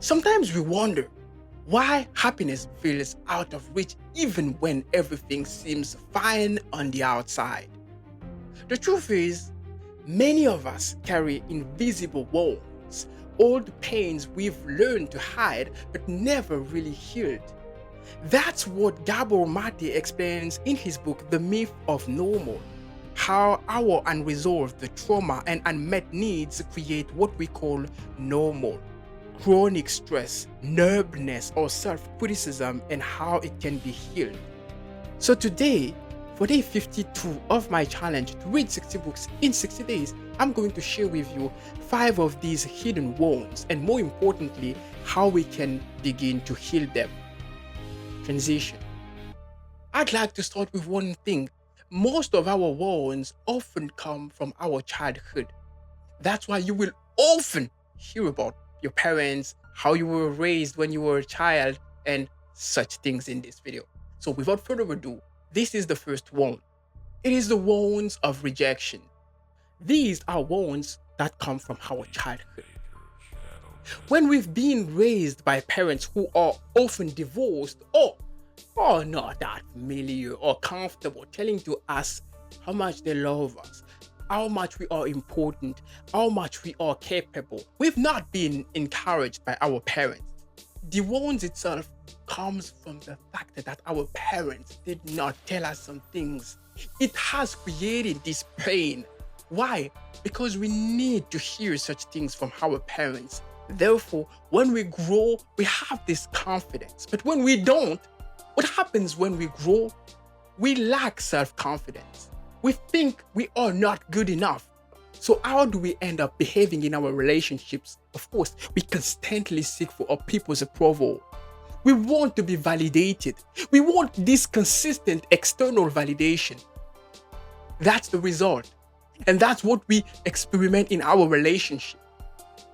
Sometimes we wonder why happiness feels out of reach even when everything seems fine on the outside. The truth is, many of us carry invisible wounds, old pains we've learned to hide but never really healed. That's what Gabor Maté explains in his book, The Myth of Normal. How our unresolved trauma and unmet needs create what we call normal, chronic stress, nervousness, or self criticism, and how it can be healed. So, today, for day 52 of my challenge to read 60 books in 60 days, I'm going to share with you 5 of these hidden wounds, and more importantly, how we can begin to heal them. Transition. I'd like to start with one thing. Most of our wounds often come from our childhood. That's why you will often hear about your parents, how you were raised when you were a child, and such things in this video. So without further ado, this is the first wound. It is the wounds of rejection. These are wounds that come from our childhood. When we've been raised by parents who are often divorced or not that familiar or comfortable telling to us how much they love us, how much we are important, how much we are capable. We've not been encouraged by our parents. The wounds itself comes from the fact that our parents did not tell us some things. It has created this pain. Why? Because we need to hear such things from our parents. Therefore, when we grow, we have this confidence. But when we don't, what happens when we grow? We lack self-confidence. We think we are not good enough. So how do we end up behaving in our relationships? Of course, we constantly seek for our people's approval. We want to be validated. We want this consistent external validation. That's the result. And that's what we experiment in our relationship.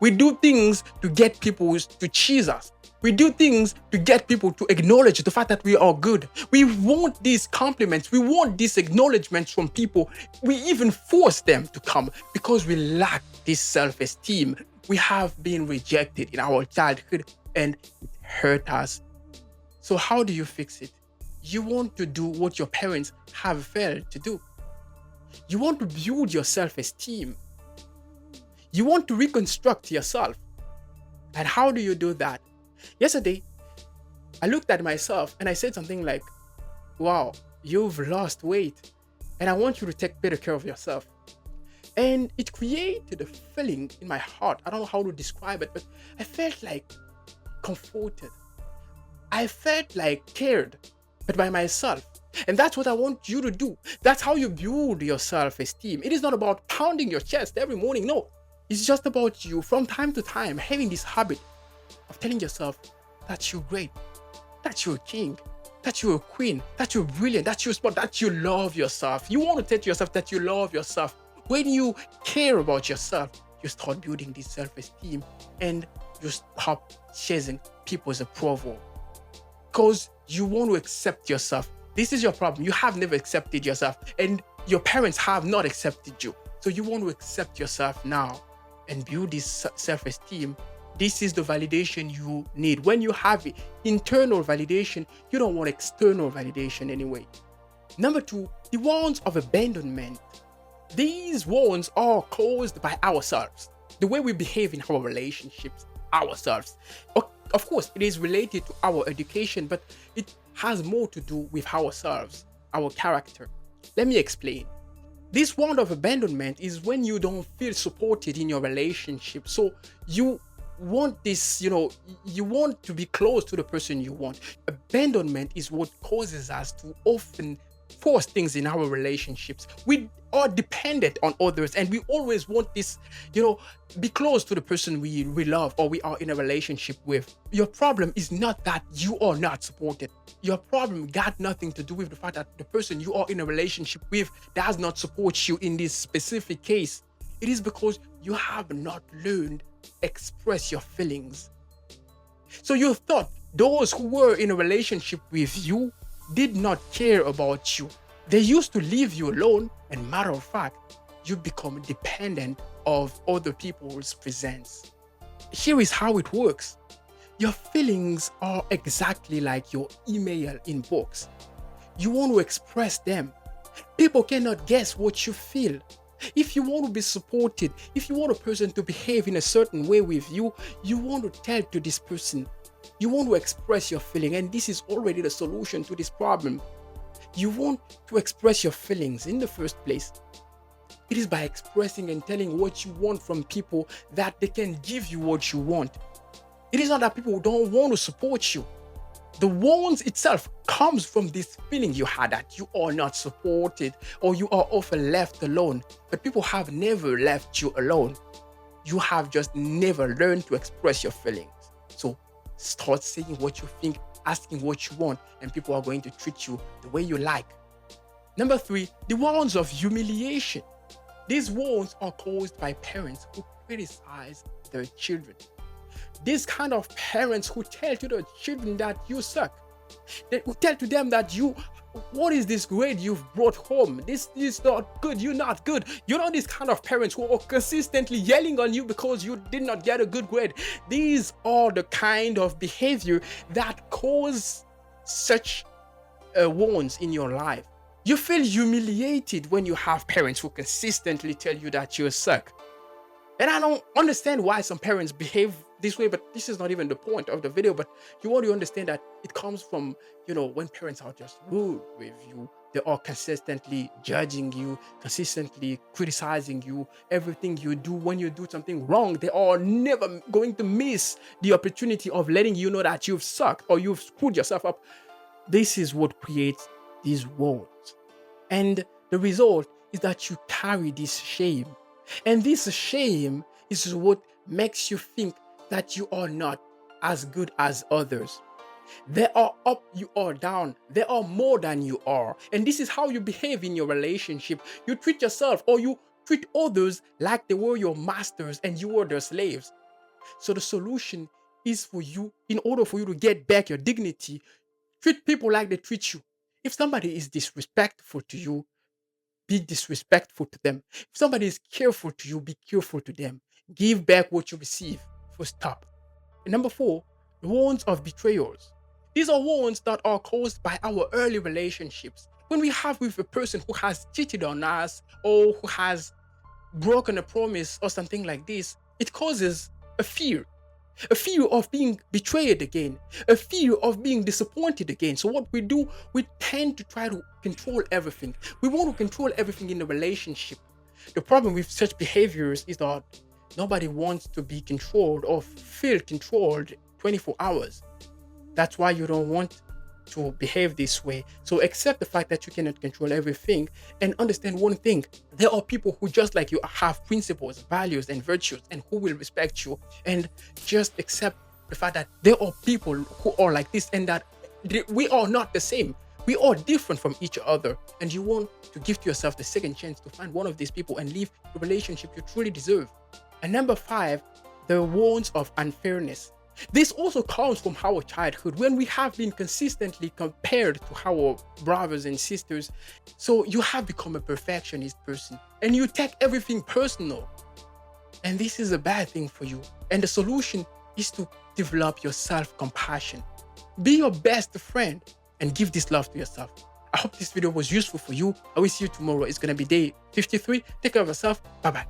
We do things to get people to cheese us. We do things to get people to acknowledge the fact that we are good. We want these compliments. We want these acknowledgements from people. We even force them to come because we lack this self-esteem. We have been rejected in our childhood and it hurt us. So how do you fix it? You want to do what your parents have failed to do. You want to build your self-esteem. You want to reconstruct yourself. And how do you do that? Yesterday, I looked at myself and I said something like, wow, you've lost weight and I want you to take better care of yourself. And it created a feeling in my heart. I don't know how to describe it, but I felt like comforted. I felt like cared, but by myself. And that's what I want you to do. That's how you build your self-esteem. It is not about pounding your chest every morning. No, it's just about you from time to time having this habit of telling yourself that you're great, that you're a king, that you're a queen, that you're brilliant, that you're smart, that you love yourself. You want to tell yourself that you love yourself. When you care about yourself, you start building this self-esteem and you stop chasing people's approval because you want to accept yourself. This is your problem. You have never accepted yourself and your parents have not accepted you. So you want to accept yourself now and build this self-esteem. This is the validation you need. When you have internal validation, you don't want external validation anyway. Number 2, the wounds of abandonment. These wounds are caused by ourselves. The way we behave in our relationships, ourselves. Of course, it is related to our education, but it has more to do with ourselves, our character. Let me explain. This wound of abandonment is when you don't feel supported in your relationship. So you want this, you want to be close to the person you want. Abandonment is what causes us to often force things in our relationships. We are dependent on others and we always want this, be close to the person we love or we are in a relationship with. Your problem is not that you are not supported. Your problem got nothing to do with the fact that the person you are in a relationship with does not support you in this specific case. It is because you have not learned to express your feelings. So you thought those who were in a relationship with you did not care about you. They used to leave you alone, and matter of fact, you become dependent of other people's presence. Here is how it works. Your feelings are exactly like your email inbox. You want to express them. People cannot guess what you feel. If you want to be supported, if you want a person to behave in a certain way with you, you want to tell to this person. You want to express your feeling, and this is already the solution to this problem. You want to express your feelings in the first place. It is by expressing and telling what you want from people that they can give you what you want. It is not that people don't want to support you. The want itself comes from this feeling you had that you are not supported or you are often left alone. But people have never left you alone. You have just never learned to express your feelings. So start saying what you think, asking what you want, and people are going to treat you the way you like. Number 3, the wounds of humiliation. These wounds are caused by parents who criticize their children. These kind of parents who tell to their children that you suck. They will tell to them that what is this grade you've brought home? This is not good. You're not good. You're not these kind of parents who are consistently yelling on you because you did not get a good grade. These are the kind of behavior that cause such wounds in your life. You feel humiliated when you have parents who consistently tell you that you suck. And I don't understand why some parents behave this way, but this is not even the point of the video. But you want to understand that it comes from, when parents are just rude with you, they are consistently judging you, consistently criticizing you, everything you do. When you do something wrong, they are never going to miss the opportunity of letting you know that you've sucked or you've screwed yourself up. This is what creates these wounds. And the result is that you carry this shame. And this shame is what makes you think that you are not as good as others. They are up, you are down. They are more than you are. And this is how you behave in your relationship. You treat yourself or you treat others like they were your masters and you were their slaves. So the solution is for you, in order for you to get back your dignity, treat people like they treat you. If somebody is disrespectful to you, be disrespectful to them. If somebody is careful to you, be careful to them. Give back what you receive. Full stop. And number 4, the wounds of betrayals. These are wounds that are caused by our early relationships. When we have with a person who has cheated on us or who has broken a promise or something like this, it causes a fear of being betrayed again, a fear of being disappointed again. So what we do, we tend to try to control everything. We want to control everything in the relationship. The problem with such behaviors is that nobody wants to be controlled or feel controlled 24 hours. That's why you don't want to behave this way. So accept the fact that you cannot control everything and understand one thing. There are people who, just like you, have principles, values, and virtues, and who will respect you. And just accept the fact that there are people who are like this and that we are not the same. We are different from each other. And you want to give to yourself the second chance to find one of these people and live the relationship you truly deserve. And number 5, the wounds of unfairness. This also comes from our childhood, when we have been consistently compared to our brothers and sisters. So you have become a perfectionist person and you take everything personal. And this is a bad thing for you. And the solution is to develop your self-compassion. Be your best friend and give this love to yourself. I hope this video was useful for you. I will see you tomorrow. It's going to be day 53. Take care of yourself. Bye-bye.